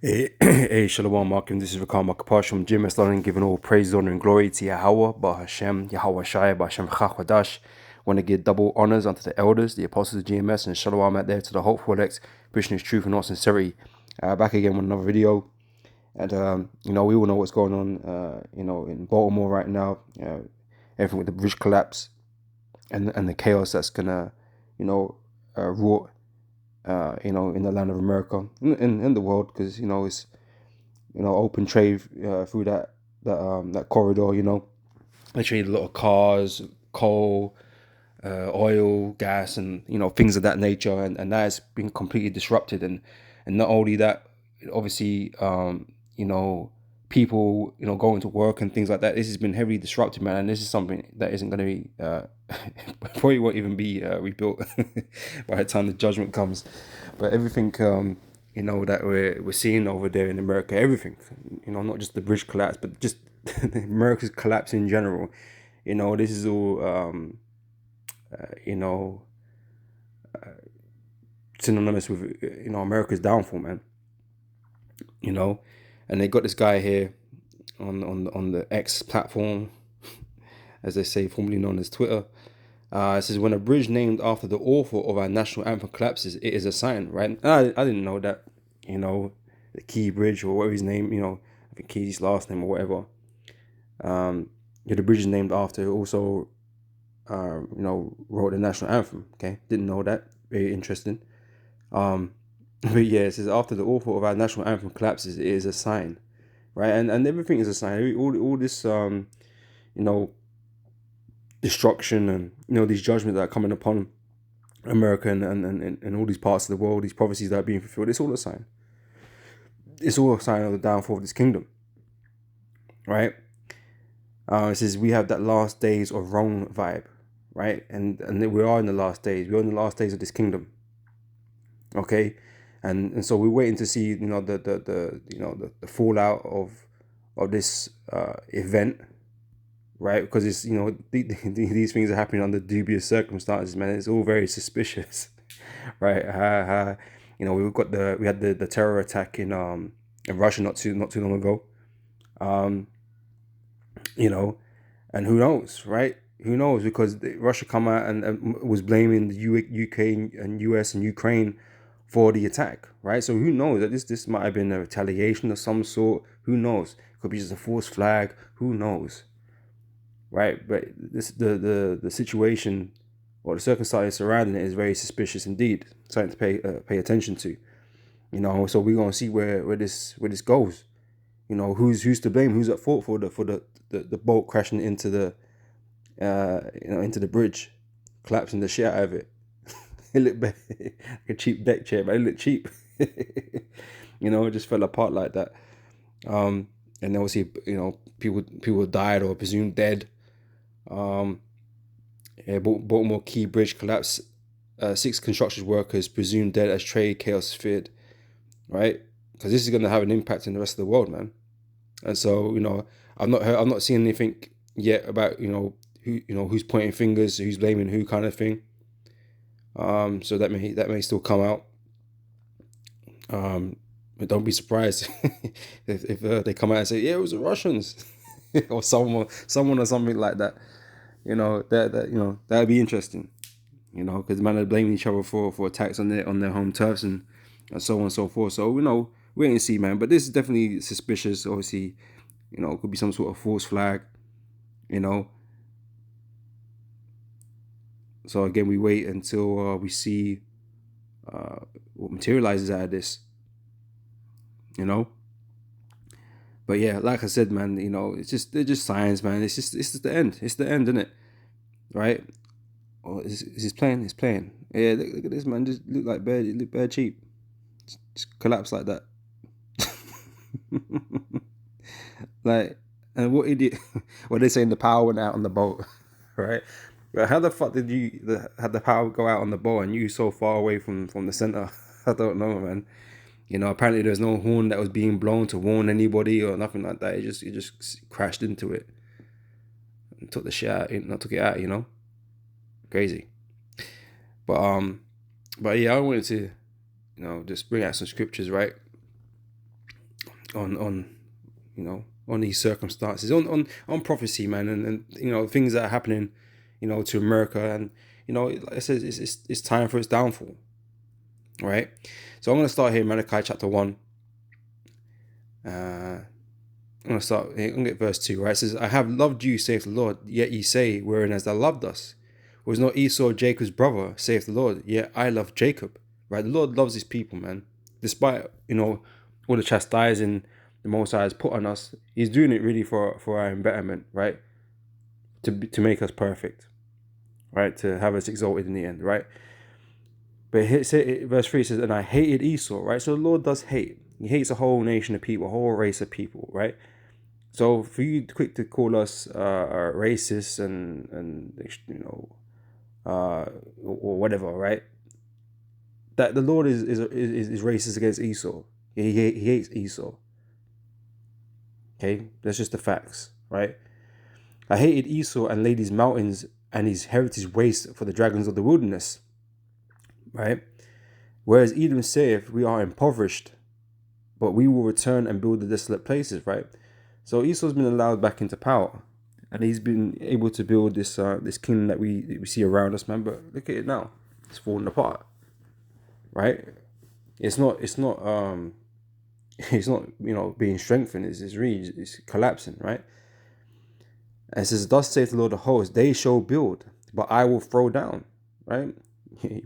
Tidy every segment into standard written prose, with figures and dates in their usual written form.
Hey, Shalom, Markim. This is Rakam Makapash from GMS Learning, giving all praise, honor, and glory to Yahweh, Bahashem, Yahweh Shai, Bahashem Chachwadash. Want to give double honors unto the elders, the apostles of GMS, and Shalom out there to the hopeful elects, pushing his truth and all sincerity. Back again with another video. And, we all know what's going on, in Baltimore right now. Everything with the bridge collapse and the chaos that's going to, wrought, in the land of America, in the world, because, it's open trade through that corridor. They trade a lot of cars, coal, oil, gas, and things of that nature, and that has been completely disrupted. And not only that, obviously, people going to work and things like that. This has been heavily disrupted, man, and this is something that isn't going to be probably won't even be rebuilt by the time the judgment comes. But everything that we're seeing over there in America, everything, not just the bridge collapse, but just America's collapse in general. This is all you know synonymous with America's downfall, man. And they got this guy here on the X platform, as they say, formerly known as Twitter. It says, when a bridge named after the author of our national anthem collapses, it is a sign, right? I didn't know that, the Key Bridge, or whatever his name, I think Key's last name or whatever. The bridge is named after, also, wrote the national anthem. Okay, didn't know that. Very interesting. But yeah, it says, after the author of our national anthem collapses, it is a sign, right? And everything is a sign. All this, destruction and these judgments that are coming upon America and all these parts of the world, these prophecies that are being fulfilled, it's all a sign. It's all a sign of the downfall of this kingdom, right? It says we have that last days of Rome vibe, right? And we are in the last days. We're in the last days of this kingdom, okay? And so we're waiting to see the fallout of this event, right? Because it's these things are happening under dubious circumstances, man. It's all very suspicious, right? We had the terror attack in Russia not too long ago, and who knows, right? Who knows? Because Russia come out and was blaming the UK and US and Ukraine for the attack, right? So who knows that this might have been a retaliation of some sort? Who knows? It could be just a false flag. Who knows? Right, but the situation or the circumstances surrounding it is very suspicious indeed. Something to pay attention to. So we're gonna see where this goes. Who's to blame? Who's at fault for the boat crashing into the into the bridge, collapsing the shit out of it. It looked like a cheap deck chair, but it looked cheap. It just fell apart like that. And obviously, people died or presumed dead. Baltimore Key Bridge collapse. 6 construction workers presumed dead as trade chaos feared. Right, because this is going to have an impact in the rest of the world, man. And so, I've not seen anything yet about who's pointing fingers, who's blaming who, kind of thing. So that may still come out. But don't be surprised if they come out and say, yeah, it was the Russians or someone or something like that. That'd be interesting. Because the man are blaming each other for attacks on their home turfs and so on and so forth. So wait and see, man. But this is definitely suspicious. Obviously, it could be some sort of false flag. So again, we wait until we see what materializes out of this. But yeah, like I said, man, they're just signs, man. It's just the end. It's the end, isn't it? Right? Oh, is this playing? It's playing. Yeah, look at this, man. Just look like bad. It look bad cheap. Just collapse like that. Like, and what idiot? What they saying? The power went out on the boat, right? But how the fuck did had the power go out on the boat and you so far away from the center? I don't know, man. Apparently there's no horn that was being blown to warn anybody or nothing like that. It just crashed into it and took the shit out. Not took it out, crazy. But yeah, I wanted to just bring out some scriptures, right? on on these circumstances, on prophecy, man, and things that are happening, to America, and like I said, it's time for its downfall, right? So I'm gonna start here, Malachi chapter 1. I'm gonna start. I'm gonna get verse 2. Right, it says, "I have loved you, saith the Lord. Yet ye say, wherein hast thou loved us? Was not Esau Jacob's brother, saith the Lord? Yet I love Jacob." Right, the Lord loves his people, man. Despite all the chastising the Most High has put on us, He's doing it really for our betterment, right? To make us perfect, right? To have us exalted in the end, right? But verse 3 says, "And I hated Esau," right? So the Lord does hate. He hates a whole nation of people, a whole race of people, right? So for you quick to call us racist and or whatever, right? That the Lord is racist against Esau. He hates Esau. Okay, that's just the facts, right? "I hated Esau and laid his mountains and his heritage waste for the dragons of the wilderness," right? "Whereas Edom saith, we are impoverished, but we will return and build the desolate places," right? So Esau's been allowed back into power, and he's been able to build this this kingdom that we see around us, man. But look at it now; it's falling apart, right? It's not it's not being strengthened. It's collapsing, right? And it says, "Thus saith the Lord of hosts, they shall build, but I will throw down," right?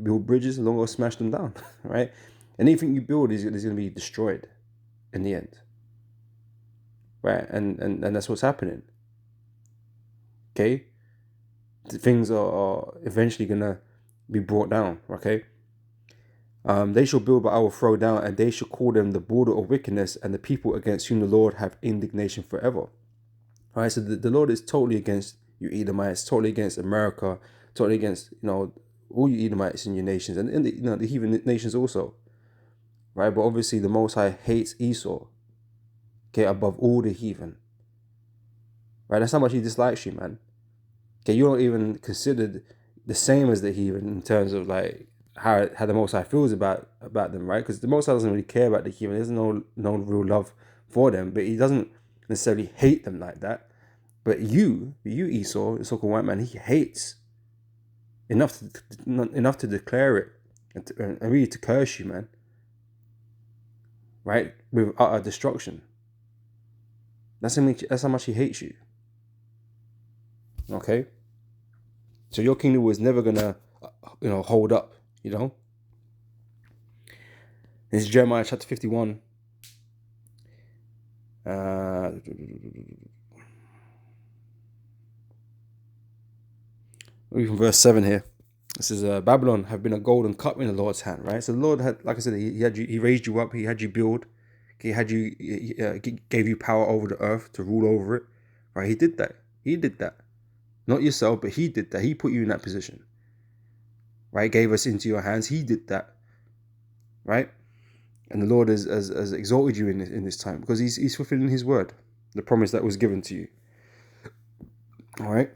Build bridges, and the Lord will smash them down, right? Anything you build is going to be destroyed in the end, right? And that's what's happening. Okay, things are eventually gonna be brought down. Okay, "They shall build, but I will throw down, and they shall call them the border of wickedness, and the people against whom the Lord have indignation forever." All right, so the Lord is totally against you Edomites, totally against America, totally against all you Edomites in your nations, and the heathen nations also, right? But obviously the Most High hates Esau, okay, above all the heathen, right? That's how much He dislikes you, man. Okay, you're not even considered the same as the heathen in terms of like how the Most High feels about them, right? Because the Most High doesn't really care about the heathen. There's no real love for them, but He doesn't necessarily hate them like that. But you Esau, the so-called white man, he hates enough to declare it and really to curse you, man. Right, with utter destruction. That's how much he hates you. Okay, so your kingdom was never gonna, hold up. This is Jeremiah chapter 51. Read from verse 7 here. This is Babylon have been a golden cup in the Lord's hand, right? So the Lord had, like I said, he raised you up, He had you build, He gave you power over the earth to rule over it, right? He did that, not yourself, but He did that. He put you in that position, right? Gave us into your hands. He did that, right? And the Lord has exalted you in this time because He's fulfilling His word, the promise that was given to you. All right.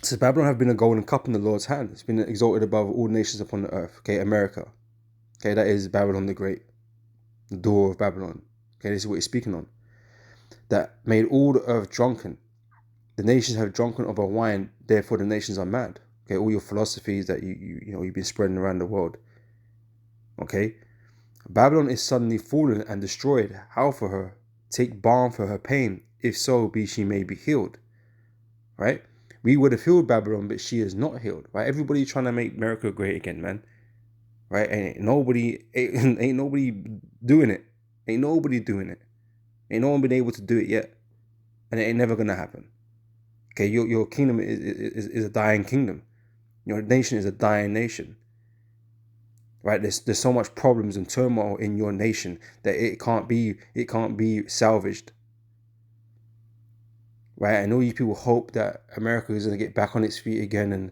So Babylon have been a golden cup in the Lord's hand. It's been exalted above all nations upon the earth. Okay, America. Okay, that is Babylon the Great, the door of Babylon. Okay, this is what He's speaking on. That made all the earth drunken. The nations have drunken of her wine, therefore the nations are mad. Okay, all your philosophies that you've been spreading around the world. Okay, Babylon is suddenly fallen and destroyed. How for her? Take balm for her pain. If so be she may be healed. Right? We would have healed Babylon, but she is not healed. Right? Everybody trying to make America great again, man. Right? Ain't nobody doing it. Ain't nobody doing it. Ain't no one been able to do it yet. And it ain't never gonna happen. Okay, your kingdom is a dying kingdom. Your nation is a dying nation. Right? There's so much problems and turmoil in your nation that it can't be salvaged. Right? And all you people hope that America is gonna get back on its feet again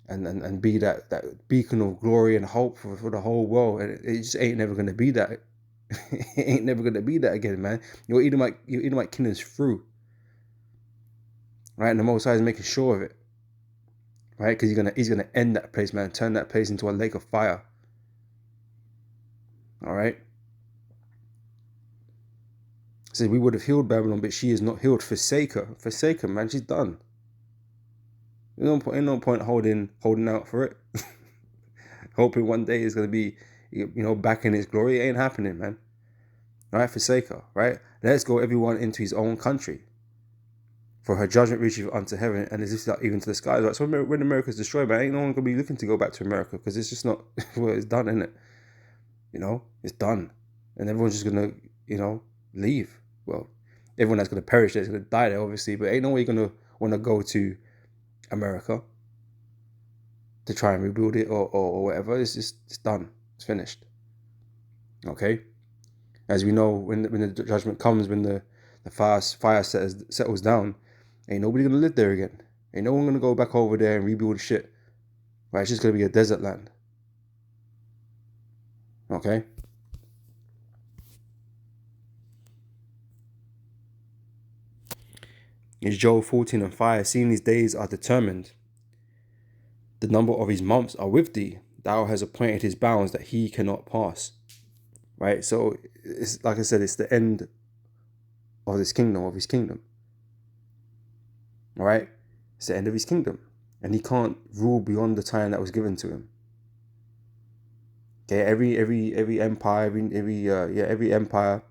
and be that beacon of glory and hope for the whole world. And it just ain't never gonna be that. It ain't never gonna be that again, man. Your Edomite kingdom is through. Right? And the Most High is making sure of it. Right? Because he's gonna end that place, man, turn that place into a lake of fire. All right. Said we would have healed Babylon, but she is not healed. Forsake her. Forsake her, man. She's done. Ain't no point holding out for it. Hoping one day it's going to be, back in its glory. It ain't happening, man. All right, forsake her, right? Let's go everyone into his own country. For her judgment reaches unto heaven, and is lifted up even to the skies. Right? So when America's destroyed, man, ain't no one going to be looking to go back to America, because it's just not, well, it's done, isn't it? It's done. And everyone's just going to, leave. Well, everyone that's going to perish there is going to die there, obviously, but ain't no way you're going to want to go to America to try and rebuild it or whatever. It's done. It's finished. Okay? As we know, when the judgment comes, when the fire settles down, ain't nobody going to live there again. Ain't no one going to go back over there and rebuild shit. Right? It's just going to be a desert land. Okay? It's Job 14:5. Seeing these days are determined, the number of his months are with thee. Thou hast appointed his bounds that he cannot pass. Right? So, it's like I said, it's the end of his kingdom. All right? It's the end of his kingdom. And he can't rule beyond the time that was given to him. Okay, every empire, every empire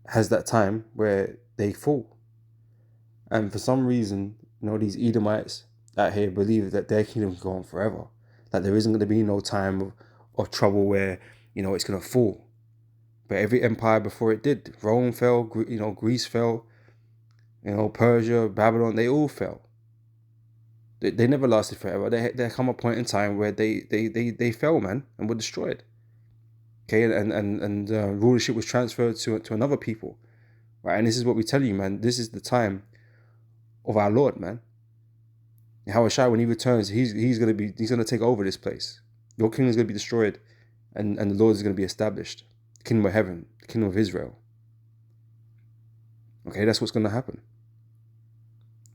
has that time where they fall. And for some reason, these Edomites out here believe that their kingdom can go on forever. That there isn't going to be no time of trouble where, it's going to fall. But every empire before it did. Rome fell, Greece fell, Persia, Babylon, they all fell. They never lasted forever. There come a point in time where they fell, man, and were destroyed. Okay, and rulership was transferred to another people. Right, and this is what we tell you, man. This is the time of our Lord, man. Yahushua, when he returns, he's gonna take over this place. Your kingdom is gonna be destroyed, and the Lord is gonna be established. The kingdom of heaven, the kingdom of Israel. Okay, that's what's gonna happen.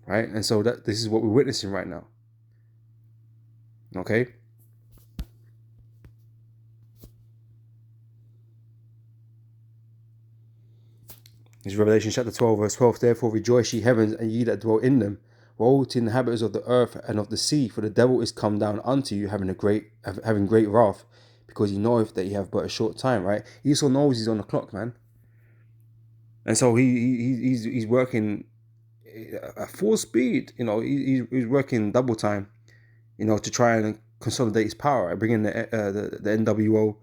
Right? And so this is what we're witnessing right now. Okay? It's Revelation chapter 12, verse 12. Therefore rejoice, ye heavens, and ye that dwell in them. Woe to the inhabitants of the earth and of the sea, for the devil is come down unto you, having great wrath, because he knoweth that ye have but a short time, right? He also knows he's on the clock, man. And so he's working at full speed. He's working double time, to try and consolidate his power. Right? Bring in the NWO,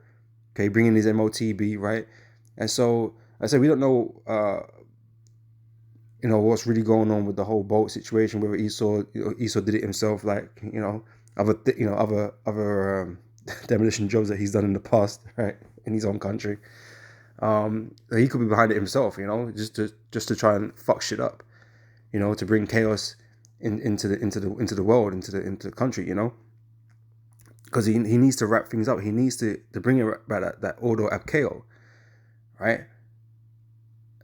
okay, bring in his MOTB, right? And so I said we don't know, what's really going on with the whole boat situation. Whether Esau did it himself, like other demolition jobs that he's done in the past, right, in his own country. He could be behind it himself, just to try and fuck shit up, to bring chaos into the world, into the country, because he needs to wrap things up. He needs to bring about that order abkeo, right?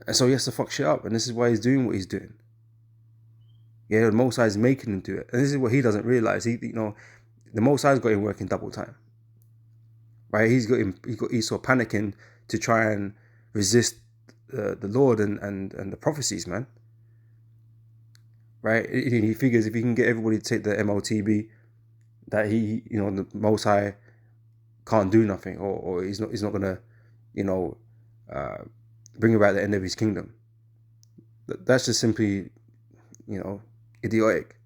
And so he has to fuck shit up, and this is why he's doing what he's doing. Yeah, the Most High is making him do it, and this is what he doesn't realize. The Most High's got him working double time, right? He's got Esau panicking to try and resist the Lord and the prophecies, man. Right? He figures if he can get everybody to take the MOTB, that the Most High can't do nothing, or he's not gonna, bring about the end of his kingdom. That's just simply, idiotic.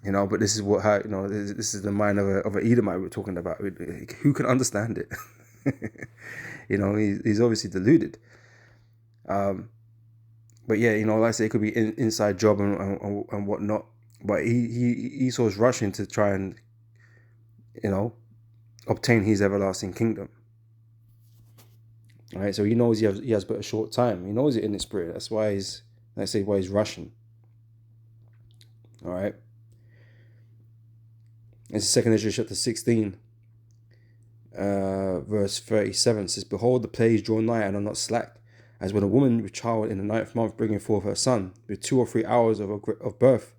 But this is this is the mind of an Edomite we're talking about. Who can understand it? He's obviously deluded. But yeah, like I say, it could be inside job and whatnot. But Esau's rushing to try and, obtain his everlasting kingdom. All right, so he knows he has but a short time. He knows it in his spirit. That's why he's rushing. All right. It's 2 Ezra chapter 16, verse 37 says, "Behold, the plagues draw nigh and are not slack, as when a woman with child in the 9th month bringing forth her son, with 2 or 3 hours of her birth,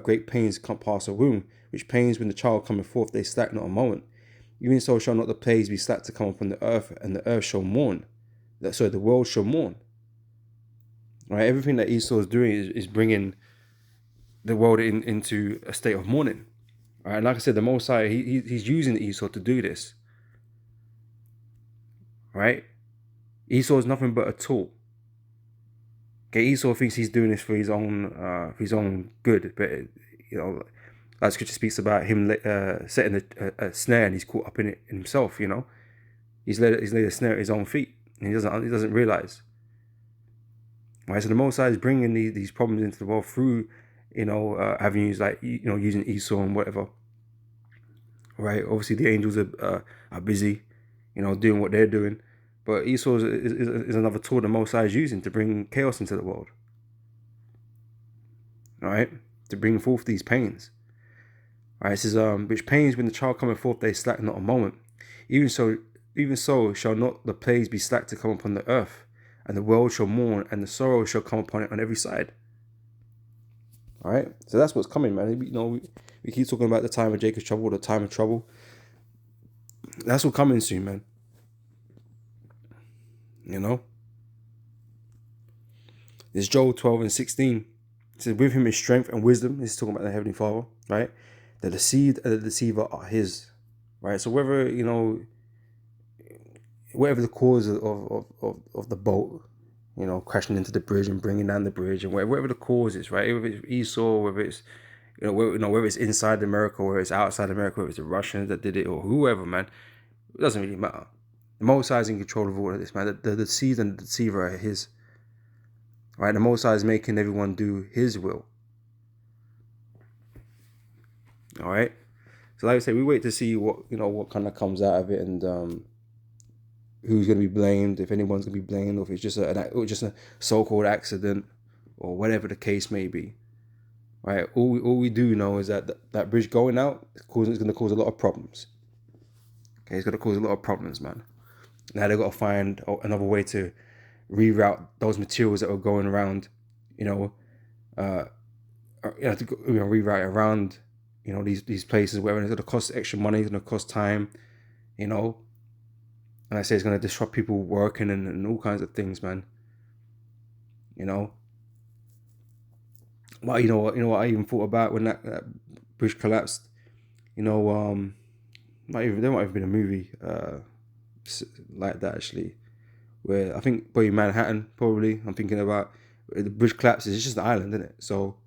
great pains come past her womb, which pains when the child cometh forth they slack not a moment. Even so shall not the plagues be slack to come upon the earth, and the earth shall mourn. So the world shall mourn. Right? Everything that Esau is doing is bringing the world into a state of mourning. Right? And like I said, the Most High, he's using Esau to do this. Right? Esau is nothing but a tool. Okay, Esau thinks he's doing this for his own good, but like Scripture speaks about him setting a snare, and he's caught up in it himself. He's laid a snare at his own feet, and he doesn't realize. Right, so the Most High is bringing these problems into the world through, avenues like using Esau and whatever. Right, obviously the angels are busy, doing what they're doing, but Esau is another tool the Most High is using to bring chaos into the world. All right, to bring forth these pains. All right, it says, which pains when the child cometh forth they slack not a moment. Even so shall not the plagues be slack to come upon the earth, and the world shall mourn, and the sorrow shall come upon it on every side. All right, so that's what's coming, man. We keep talking about the time of Jacob's trouble, the time of trouble. That's what's coming soon, man. There's Joel 12:16. It says, with him is strength and wisdom. This is talking about the Heavenly Father, right? The deceived and the deceiver are his, right? So whatever the cause of the boat, crashing into the bridge and bringing down the bridge, and whatever the cause is, right? Whether it's Esau, whether it's whether it's inside America, whether it's outside America, whether it's the Russians that did it or whoever, man, it doesn't really matter. The Most High is in control of all of this, man. The deceived and the deceiver are his, right? The Most High is making everyone do his will. All right. So like I say, we wait to see what kind of comes out of it, and who's going to be blamed, if anyone's going to be blamed, or if it's just a so-called accident, or whatever the case may be. Right. All we do know is that bridge going out is going to cause a lot of problems. Okay, it's going to cause a lot of problems, man. Now they've got to find another way to reroute those materials that are going around, reroute around, these places, where it's going to cost extra money, it's going to cost time, and I say it's going to disrupt people working and all kinds of things, man. Well, what I even thought about when that bridge collapsed. There might have been a movie like that, actually, where I think probably Manhattan. Probably I'm thinking about the bridge collapses. It's just an island, isn't it? So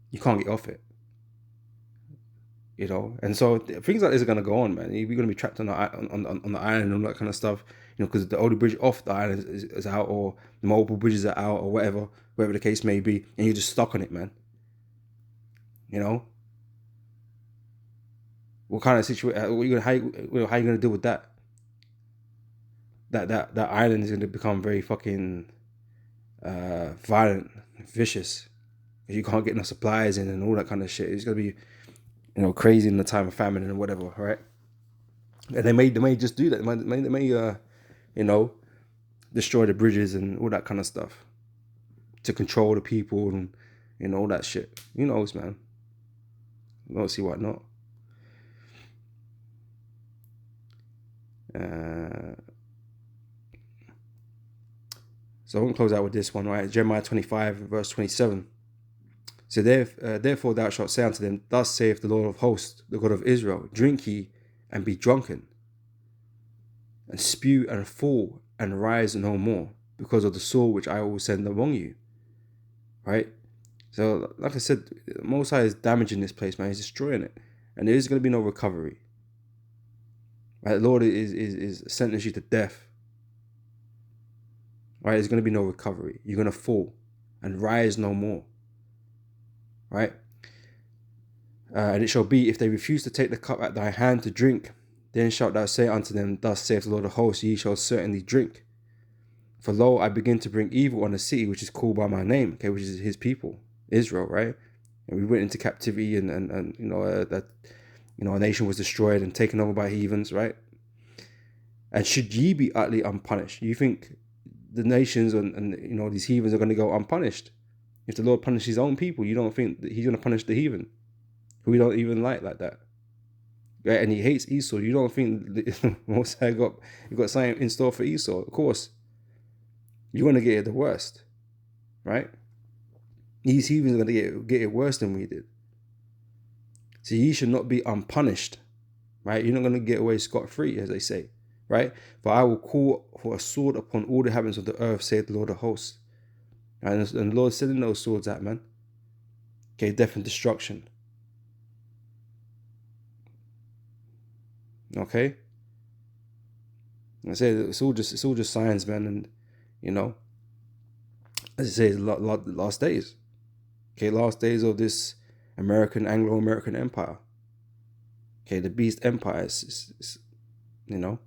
you can't get off it. And so things like this are gonna go on, man. You're gonna be trapped on the island and all that kind of stuff. Because the only bridge off the island is out, or the multiple bridges are out, or whatever the case may be, and you're just stuck on it, man. What kind of situation? How you gonna deal with that? That island is gonna become very fucking violent, vicious. You can't get no supplies in and all that kind of shit. It's gonna be crazy in the time of famine and whatever, right? And they may just do that. They may destroy the bridges and all that kind of stuff to control the people and all that shit. Who knows, man? I don't see why not. So I'm gonna close out with this one, right? Jeremiah 25 verse 27. So therefore thou shalt say unto them, thus saith the Lord of hosts, the God of Israel, drink ye and be drunken, and spew and fall and rise no more, because of the sword which I will send among you. Right? So like I said, Most High is damaging this place, man. He's destroying it, and there is going to be no recovery. Right? The Lord is sentencing you to death. Right? There's going to be no recovery. You're going to fall and rise no more. Right? And it shall be, if they refuse to take the cup at thy hand to drink, then shalt thou say unto them, thus saith the Lord of hosts, ye shall certainly drink. For lo, I begin to bring evil on the city which is called by my name, okay, which is his people, Israel, right? And we went into captivity, and a nation was destroyed and taken over by heathens, right? And should ye be utterly unpunished? You think the nations and these heathens are going to go unpunished? If the Lord punishes his own people, you don't think that he's going to punish the heathen, who we don't even like that? right? And he hates Esau. You don't think the Most High got something in store for Esau? Of course, you're gonna get it the worst, right? He's even gonna get it worse than we did. So ye should not be unpunished, right? You're not gonna get away scot-free, as they say, right? For I will call for a sword upon all the inhabitants of the earth, saith the Lord of hosts. And the Lord's sending those swords out, man. Okay, death and destruction. Okay, I say it's all just signs, man, and you know, as I say, it's last days. Okay, last days of this Anglo-American empire. Okay, the beast empire is you know,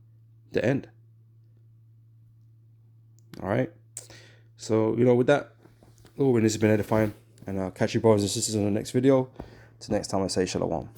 the end. All right. So you know, with that, this has been edifying, and I'll catch you brothers and sisters in the next video. Till next time, I say shalom.